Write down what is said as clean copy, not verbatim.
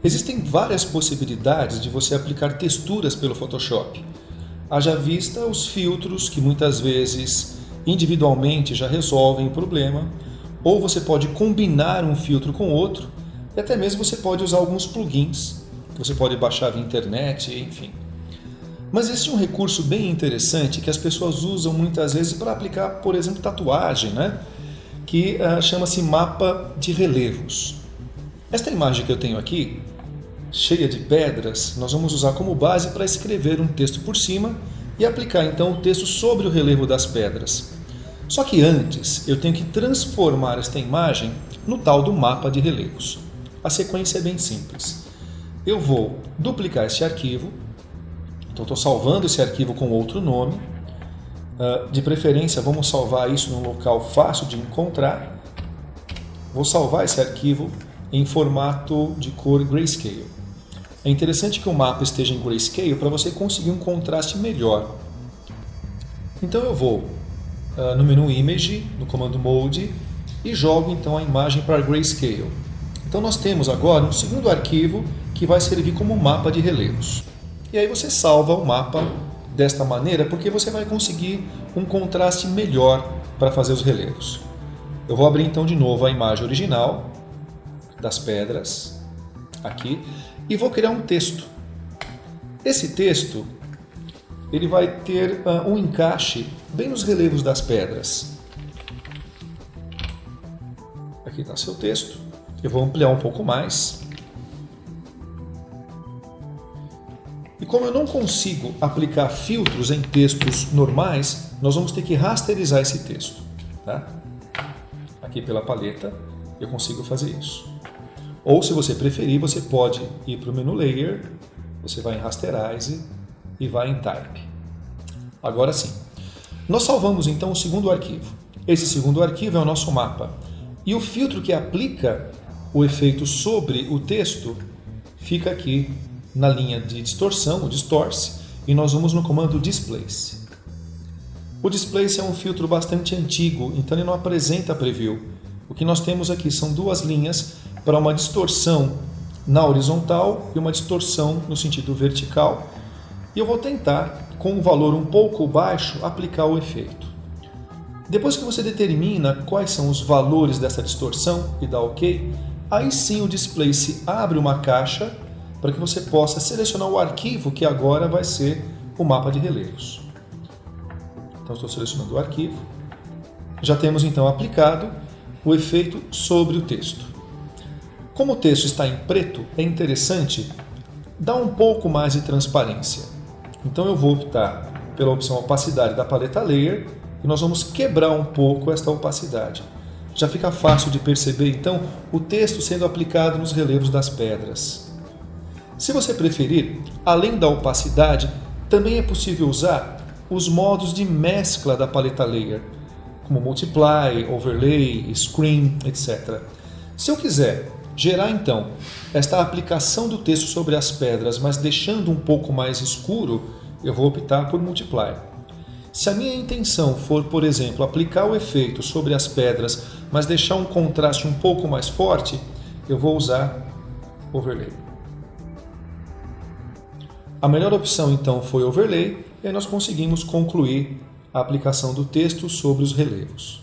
Existem várias possibilidades de você aplicar texturas pelo Photoshop. Haja vista os filtros que muitas vezes individualmente já resolvem o problema, ou você pode combinar um filtro com outro, e até mesmo você pode usar alguns plugins que você pode baixar via internet, enfim. Mas existe um recurso bem interessante que as pessoas usam muitas vezes para aplicar, por exemplo, tatuagem, né? Que chama-se mapa de relevos. Esta imagem que eu tenho aqui, cheia de pedras, nós vamos usar como base para escrever um texto por cima e aplicar então o texto sobre o relevo das pedras. Só que antes eu tenho que transformar esta imagem no tal do mapa de relevos. A sequência é bem simples. Eu vou duplicar esse arquivo, então estou salvando esse arquivo com outro nome. De preferência vamos salvar isso num local fácil de encontrar. Vou salvar esse arquivo em formato de cor grayscale. É interessante que o mapa esteja em grayscale para você conseguir um contraste melhor. Então eu vou no menu Image, no comando Mode, e jogo então a imagem para grayscale. Então nós temos agora um segundo arquivo que vai servir como mapa de relevos. E aí você salva o mapa desta maneira porque você vai conseguir um contraste melhor para fazer os relevos. Eu vou abrir então de novo a imagem original das pedras, aqui, e vou criar um texto. Esse texto ele vai ter um encaixe bem nos relevos das pedras. Aqui está seu texto. Eu vou ampliar um pouco mais. E como eu não consigo aplicar filtros em textos normais, nós vamos ter que rasterizar esse texto. Tá? Aqui pela paleta eu consigo fazer isso. Ou se você preferir, você pode ir para o menu Layer, você vai em Rasterize e vai em Type. Agora sim. Nós salvamos então o segundo arquivo. Esse segundo arquivo é o nosso mapa. E o filtro que aplica o efeito sobre o texto fica aqui na linha de distorção, o Distorce, e nós vamos no comando Displace. O Displace é um filtro bastante antigo, então ele não apresenta preview. O que nós temos aqui são duas linhas para uma distorção na horizontal e uma distorção no sentido vertical. E eu vou tentar, com um valor um pouco baixo, aplicar o efeito. Depois que você determina quais são os valores dessa distorção e dá OK, aí sim o Displace abre uma caixa para que você possa selecionar o arquivo que agora vai ser o mapa de relevos. Então estou selecionando o arquivo. Já temos então aplicado o efeito sobre o texto. Como o texto está em preto, é interessante dar um pouco mais de transparência. Então eu vou optar pela opção opacidade da paleta Layer e nós vamos quebrar um pouco esta opacidade. Já fica fácil de perceber então o texto sendo aplicado nos relevos das pedras. Se você preferir, além da opacidade, também é possível usar os modos de mescla da paleta Layer, como Multiply, Overlay, Screen, etc. Se eu quiser gerar então esta aplicação do texto sobre as pedras, mas deixando um pouco mais escuro, eu vou optar por Multiply. Se a minha intenção for, por exemplo, aplicar o efeito sobre as pedras, mas deixar um contraste um pouco mais forte, eu vou usar Overlay. A melhor opção então foi Overlay e aí nós conseguimos concluir a aplicação do texto sobre os relevos.